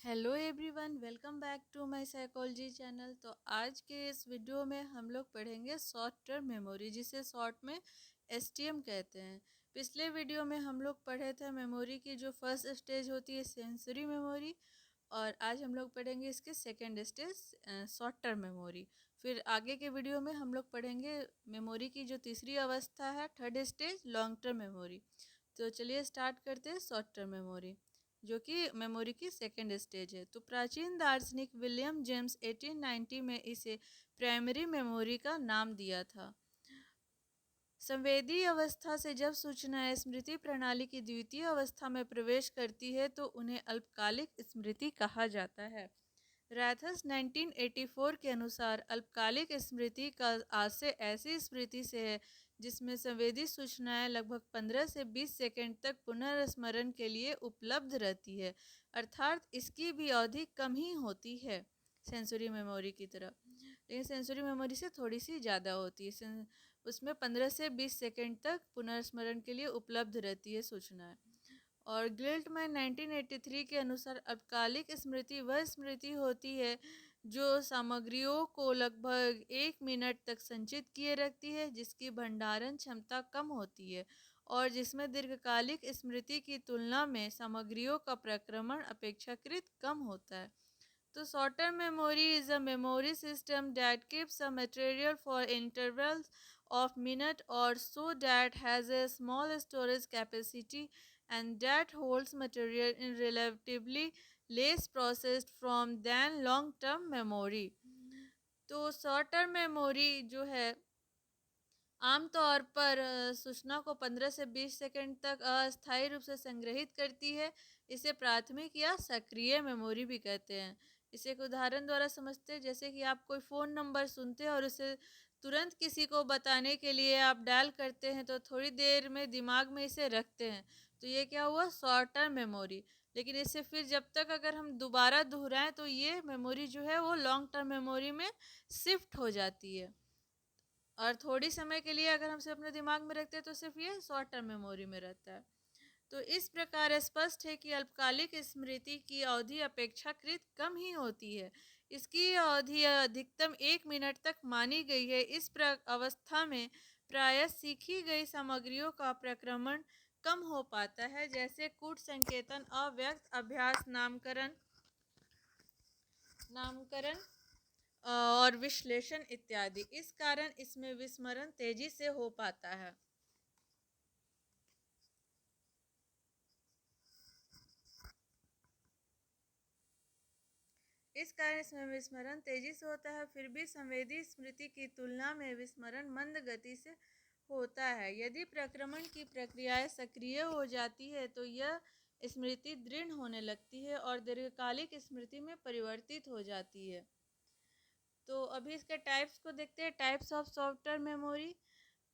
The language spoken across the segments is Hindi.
Hello everyone, welcome back to my psychology channel. तो आज के इस वीडियो में हम लोग पढ़ेंगे शॉर्ट टर्म मेमोरी, जिसे शॉर्ट में एसटीएम कहते हैं। पिछले वीडियो में हम लोग पढ़े थे मेमोरी की जो फर्स्ट स्टेज होती है सेंसरी मेमोरी, और आज हम लोग पढ़ेंगे इसके second stage short term memory. फिर आगे के वीडियो में हम लोग पढ़ेंगे मेमोरी की जो तीसरी अवस्था है third stage long term memory. तो चलिए स्टार्ट करते हैं शॉर्ट टर्म मेमोरी, जो कि मेमोरी की सेकेंड स्टेज है। तो प्राचीन दार्शनिक विलियम जेम्स 1890 में इसे प्राइमरी मेमोरी का नाम दिया था। संवेदी अवस्था से जब सूचनाएं स्मृति प्रणाली की द्वितीय अवस्था में प्रवेश करती है तो उन्हें अल्पकालिक स्मृति कहा जाता है। रैथस 1984 के अनुसार अल्पकालिक स्मृति का आशय ऐसी स्मृति से है जिसमें संवेदी सूचनाएं लगभग 15 से 20 सेकंड तक पुनर्स्मरण के लिए उपलब्ध रहती है, अर्थात इसकी भी अवधि कम ही होती है सेंसरी मेमोरी की तरह, लेकिन सेंसरी मेमोरी से थोड़ी सी ज़्यादा होती है। उसमें 15 से 20 सेकंड तक पुनर्स्मरण के लिए उपलब्ध रहती है सूचनाएं। और गिल्टमैन 1983 के अनुसार अल्पकालिक स्मृति वह स्मृति होती है जो सामग्रियों को लगभग 1 मिनट तक संचित किए रखती है, जिसकी भंडारण क्षमता कम होती है और जिसमें दीर्घकालिक स्मृति की तुलना में सामग्रियों का प्रक्रमण अपेक्षाकृत कम होता है। तो short term memory is a memory system that keeps a material for intervals of minute or so, that has a small storage capacity and that holds material in relatively less processed form than long term memory। तो शॉर्ट टर्म मेमोरी जो है आमतौर पर सूचना को 15 से 20 सेकंड तक अस्थायी रूप से संग्रहित करती है। इसे प्राथमिक या सक्रिय मेमोरी भी कहते हैं। इसे एक उदाहरण द्वारा समझते हैं, जैसे कि आप कोई फ़ोन नंबर सुनते हैं और उसे तुरंत किसी को बताने के लिए आप डायल करते हैं, तो थोड़ी देर में दिमाग में इसे रखते हैं। तो ये क्या हुआ, शॉर्ट टर्म मेमोरी। लेकिन इसे फिर जब तक अगर हम दोबारा दोहराएं तो ये मेमोरी जो है वो लॉन्ग टर्म मेमोरी में शिफ्ट हो जाती है। और थोड़ी समय के लिए अगर हम इसे अपने दिमाग में रखते हैं तो सिर्फ ये शॉर्ट टर्म मेमोरी में रहता है। तो इस प्रकार स्पष्ट है कि अल्पकालिक स्मृति की अवधि अपेक्षाकृत कम ही होती है। इसकी अवधि अधिकतम 1 मिनट तक मानी गई है। इस अवस्था में प्रायः सीखी गई सामग्रियों का प्रक्रमण कम हो पाता है, जैसे कूट संकेतन, अव्यक्त अभ्यास, नामकरण नामकरण और विश्लेषण इत्यादि। इस कारण इसमें विस्मरण तेजी से हो पाता है। इस कारण इसमें विस्मरण तेजी से होता है। फिर भी संवेदी स्मृति की तुलना में विस्मरण मंद गति से होता है। यदि प्रक्रमण की प्रक्रियाएं सक्रिय हो जाती है तो यह स्मृति दृढ़ होने लगती है और दीर्घकालिक स्मृति में परिवर्तित हो जाती है। तो अभी इसके टाइप्स को देखते हैं, types of short term memory.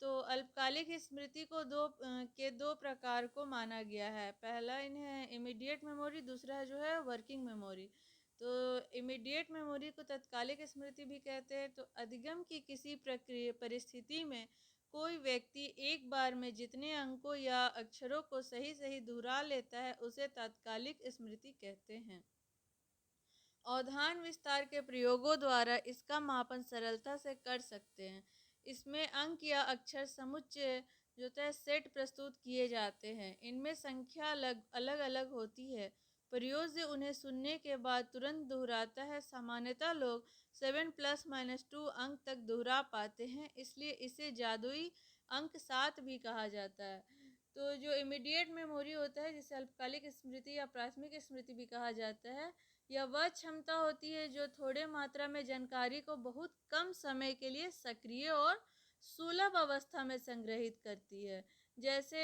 तो अल्पकालिक स्मृति को दो प्रकार को माना गया है। पहला इन्हें इमीडिएट मेमोरी, दूसरा जो है वर्किंग मेमोरी। तो इमीडिएट मेमोरी को तत्कालिक स्मृति भी कहते हैं। तो अधिगम की किसी प्रक्रिया परिस्थिति में कोई व्यक्ति एक बार में जितने अंकों या अक्षरों को सही सही दोहरा लेता है उसे तात्कालिक स्मृति कहते हैं। अवधान विस्तार के प्रयोगों द्वारा इसका मापन सरलता से कर सकते हैं। इसमें अंक या अक्षर समुच्चय जो है सेट प्रस्तुत किए जाते हैं। इनमें संख्या अलग अलग होती है। प्रयोज्य उन्हें सुनने के बाद तुरंत दोहराता है। सामान्यतः लोग 7 ± 2 अंक तक दोहरा पाते हैं, इसलिए इसे जादुई अंक 7 भी कहा जाता है। तो जो इमीडिएट मेमोरी होता है, जिसे अल्पकालिक स्मृति या प्राथमिक स्मृति भी कहा जाता है, यह वह क्षमता होती है जो थोड़े मात्रा में जानकारी को बहुत कम समय के लिए सक्रिय और सुलभ अवस्था में संग्रहित करती है। जैसे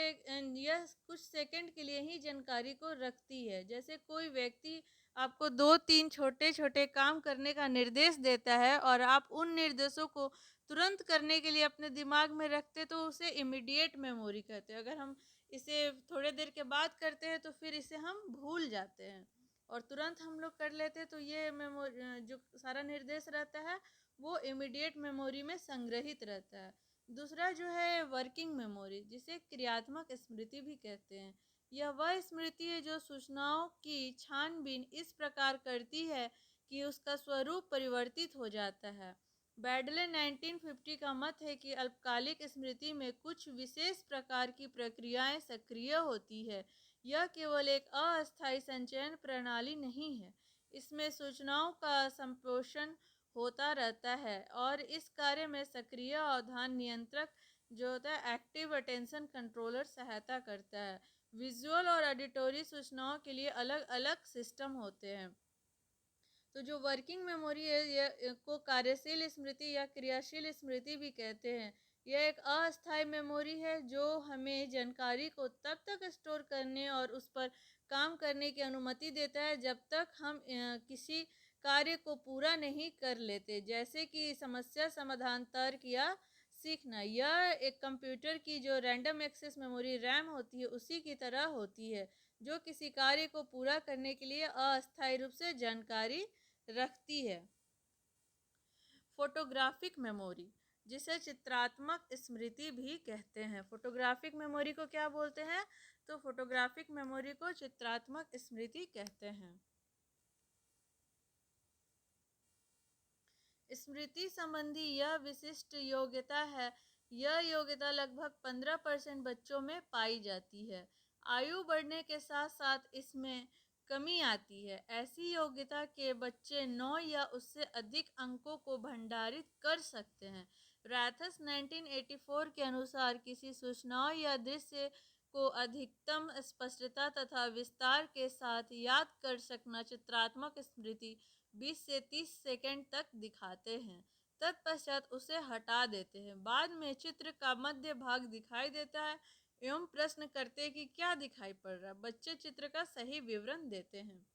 यह कुछ सेकंड के लिए ही जानकारी को रखती है। जैसे कोई व्यक्ति आपको 2-3 छोटे छोटे काम करने का निर्देश देता है और आप उन निर्देशों को तुरंत करने के लिए अपने दिमाग में रखते, तो उसे इमीडिएट मेमोरी कहते हैं। अगर हम इसे थोड़े देर के बाद करते हैं तो फिर इसे हम भूल जाते हैं, और तुरंत हम लोग कर लेते हैं तो ये मेमोरी जो सारा निर्देश रहता है वो इमीडिएट मेमोरी में संग्रहित रहता है। दूसरा जो है वर्किंग मेमोरी, जिसे क्रियात्मक स्मृति भी कहते हैं। यह वह स्मृति है जो सूचनाओं की छानबीन इस प्रकार करती है कि उसका स्वरूप परिवर्तित हो जाता है। बैडले 1950 का मत है कि अल्पकालिक स्मृति में कुछ विशेष प्रकार की प्रक्रियाएं सक्रिय होती है। यह केवल एक अस्थायी संचयन प्रणाली नहीं है, इसमें सूचनाओं का संप्रेषण होता रहता है और इस कार्य में सक्रिय अवधान नियंत्रक जो होता है एक्टिव अटेंशन कंट्रोलर सहायता करता है। विजुअल और ऑडिटरी सूचनाओं के लिए अलग अलग सिस्टम होते हैं। तो जो वर्किंग मेमोरी है ये को कार्यशील स्मृति या क्रियाशील स्मृति भी कहते हैं। यह एक अस्थायी मेमोरी है जो हमें जानकारी को तब तक स्टोर करने और उस पर काम करने की अनुमति देता है जब तक हम किसी कार्य को पूरा नहीं कर लेते, जैसे कि समस्या समाधान, तर्क या सीखना। यह एक कंप्यूटर की जो रैंडम एक्सेस मेमोरी रैम होती है उसी की तरह होती है, जो किसी कार्य को पूरा करने के लिए अस्थायी रूप से जानकारी रखती है। फोटोग्राफिक मेमोरी, जिसे चित्रात्मक स्मृति भी कहते हैं। फोटोग्राफिक मेमोरी को क्या बोलते हैं? तो फोटोग्राफिक मेमोरी को चित्रात्मक स्मृति कहते हैं। स्मृति संबंधी यह विशिष्ट योग्यता है। यह योग्यता लगभग 15% बच्चों में पाई जाती है। आयु बढ़ने के साथ साथ इसमें कमी आती है। ऐसी योग्यता के बच्चे 9 या उससे अधिक अंकों को भंडारित कर सकते हैं। रैथस 1984 के अनुसार किसी सूचनाओं या दृश्य को अधिकतम स्पष्टता तथा विस्तार के साथ याद कर सकना चित्रात्मक स्मृति 20 से 30 सेकंड तक दिखाते हैं, तत्पश्चात उसे हटा देते हैं। बाद में चित्र का मध्य भाग दिखाई देता है एवं प्रश्न करते हैं कि क्या दिखाई पड़ रहा है। बच्चे चित्र का सही विवरण देते हैं।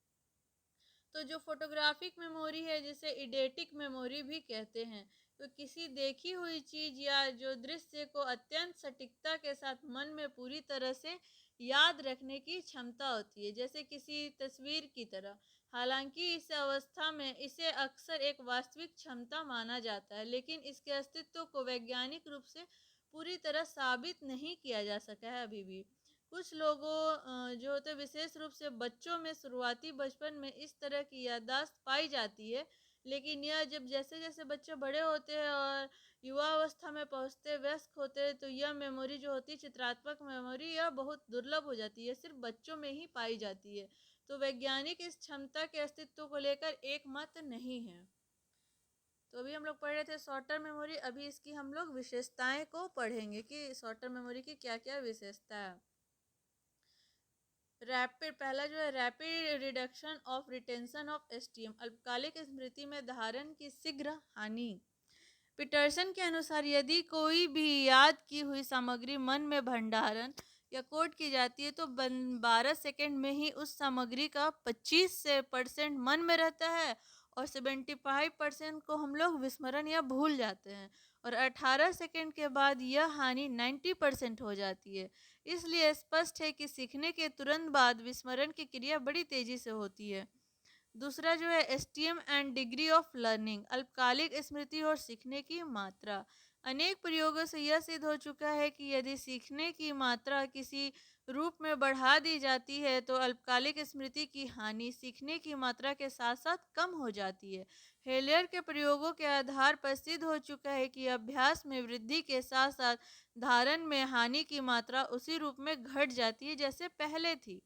तो जो फोटोग्राफिक मेमोरी है जिसे इडेटिक मेमोरी भी कहते हैं, तो किसी देखी हुई चीज या जो दृश्य को अत्यंत सटीकता के साथ मन में पूरी तरह से याद रखने की क्षमता होती है, जैसे किसी तस्वीर की तरह। हालांकि इस अवस्था में इसे अक्सर एक वास्तविक क्षमता माना जाता है, लेकिन इसके अस्तित्व को वैज्ञानिक रूप से पूरी तरह साबित नहीं किया जा सका है अभी भी। कुछ लोगों जो होते विशेष रूप से बच्चों में शुरुआती बचपन में इस तरह की याददाश्त पाई जाती है, लेकिन यह जब जैसे जैसे बच्चे बड़े होते हैं और युवा अवस्था में पहुंचते वयस्क होते हैं तो यह मेमोरी जो होती है चित्रात्मक मेमोरी यह बहुत दुर्लभ हो जाती है, सिर्फ बच्चों में ही पाई जाती है। तो वैज्ञानिक इस क्षमता के अस्तित्व को लेकर एक मत नहीं है। तो अभी हम लोग पढ़ रहे थे शॉर्ट टर्म मेमोरी, अभी इसकी हम लोग विशेषताएं को पढ़ेंगे कि शॉर्ट टर्म मेमोरी की क्या क्या विशेषता है। रैपिड, पहला जो है rapid reduction of retention of STM, अल्पकालिक स्मृति में धारण की शीघ्र हानि। पीटरसन के अनुसार यदि कोई भी याद की हुई सामग्री मन में भंडारण या कोड की जाती है तो 12 सेकंड में ही उस सामग्री का 25% मन में रहता है और 75% को हम लोग विस्मरण या भूल जाते हैं, और 18 सेकंड के बाद यह हानि 90% हो जाती है। इसलिए स्पष्ट है कि सीखने के तुरंत बाद विस्मरण की क्रिया बड़ी तेजी से होती है। दूसरा जो है STM and degree of learning, अल्पकालिक स्मृति और सीखने की मात्रा। अनेक प्रयोगों से यह सिद्ध हो चुका है कि यदि सीखने की मात्रा किसी रूप में बढ़ा दी जाती है तो अल्पकालिक स्मृति की हानि सीखने की मात्रा के साथ साथ कम हो जाती है। हेलियर के प्रयोगों के आधार पर सिद्ध हो चुका है कि अभ्यास में वृद्धि के साथ साथ धारण में हानि की मात्रा उसी रूप में घट जाती है जैसे पहले थी।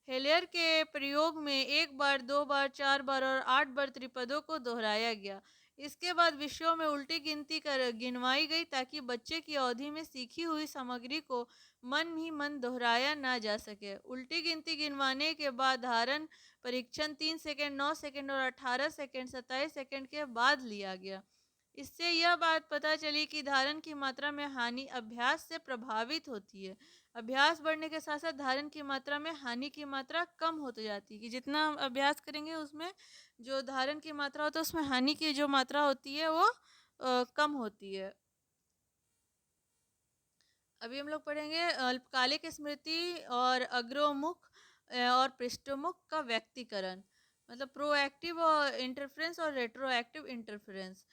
हेलियर के प्रयोग में 1 बार, 2 बार, 4 बार और 8 बार त्रिपदों को दोहराया गया। इसके बाद विषयों में उल्टी गिनती कर गिनवाई गई ताकि बच्चे की अवधि में सीखी हुई सामग्री को मन ही मन दोहराया ना जा सके। उल्टी गिनती गिनवाने के बाद धारण परीक्षण 3 सेकंड, 9 सेकंड और 18 सेकंड, 27 सेकंड के बाद लिया गया। इससे यह बात पता चली कि धारण की मात्रा में हानि अभ्यास से प्रभावित होती है। अभ्यास बढ़ने के साथ साथ धारण की मात्रा में हानि की मात्रा कम होती जाती है, कि जितना अभ्यास करेंगे उसमें जो धारण की मात्रा होती है उसमें हानि की जो मात्रा होती है वो कम होती है। अभी हम लोग पढ़ेंगे अल्पकालिक स्मृति और अग्रोमुख और पृष्ठोमुख का व्यक्तीकरण, मतलब प्रोएक्टिव इंटरफेरेंस और रेट्रोएक्टिव इंटरफेरेंस।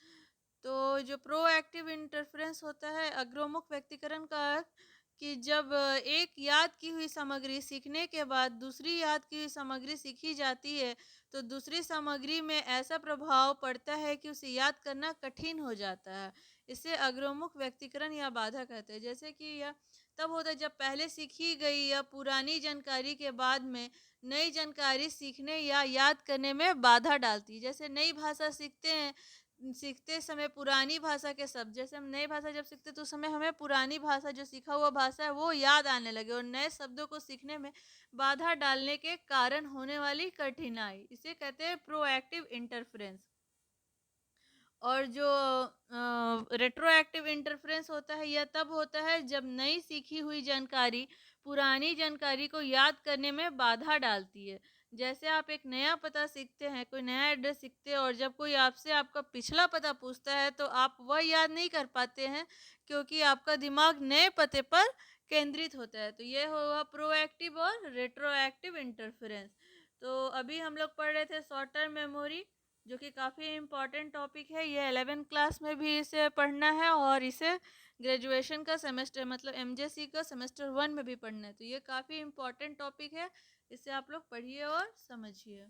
तो जो प्रोएक्टिव इंटरफेरेंस होता है अग्रोमुख व्यक्तीकरण का अर्थ कि जब एक याद की हुई सामग्री सीखने के बाद दूसरी याद की हुई सामग्री सीखी जाती है, तो दूसरी सामग्री में ऐसा प्रभाव पड़ता है कि उसे याद करना कठिन हो जाता है। इसे अग्रोमुख व्यक्तिकरण या बाधा कहते हैं। जैसे कि यह तब होता है जब पहले सीखी गई या पुरानी जानकारी के बाद में नई जानकारी सीखने या याद करने में बाधा डालती है। जैसे नई भाषा सीखते हैं, सीखते समय पुरानी भाषा के शब्द, जैसे हम नई भाषा जब सीखते तो उस समय हमें पुरानी भाषा जो सीखा हुआ भाषा है वो याद आने लगे, और नए शब्दों को सीखने में बाधा डालने के कारण होने वाली कठिनाई, इसे कहते हैं प्रोएक्टिव इंटरफेरेंस। और जो रेट्रोएक्टिव इंटरफेरेंस होता है, यह तब होता है जब नई सीखी हुई जानकारी पुरानी जानकारी को याद करने में बाधा डालती है। जैसे आप एक नया पता सीखते हैं, कोई नया एड्रेस सीखते हैं, और जब कोई आपसे आपका पिछला पता पूछता है तो आप वह याद नहीं कर पाते हैं, क्योंकि आपका दिमाग नए पते पर केंद्रित होता है। तो ये हुआ प्रोएक्टिव और रेट्रोएक्टिव इंटरफेरेंस। तो अभी हम लोग पढ़ रहे थे शॉर्ट टर्म मेमोरी, जो कि काफ़ी इम्पॉर्टेंट टॉपिक है। ये 11th क्लास में भी इसे पढ़ना है, और इसे ग्रेजुएशन का सेमेस्टर मतलब एमजेसी का सेमेस्टर 1 में भी पढ़ना है। तो ये काफ़ी इम्पॉर्टेंट टॉपिक है, इसे आप लोग पढ़िए और समझिए।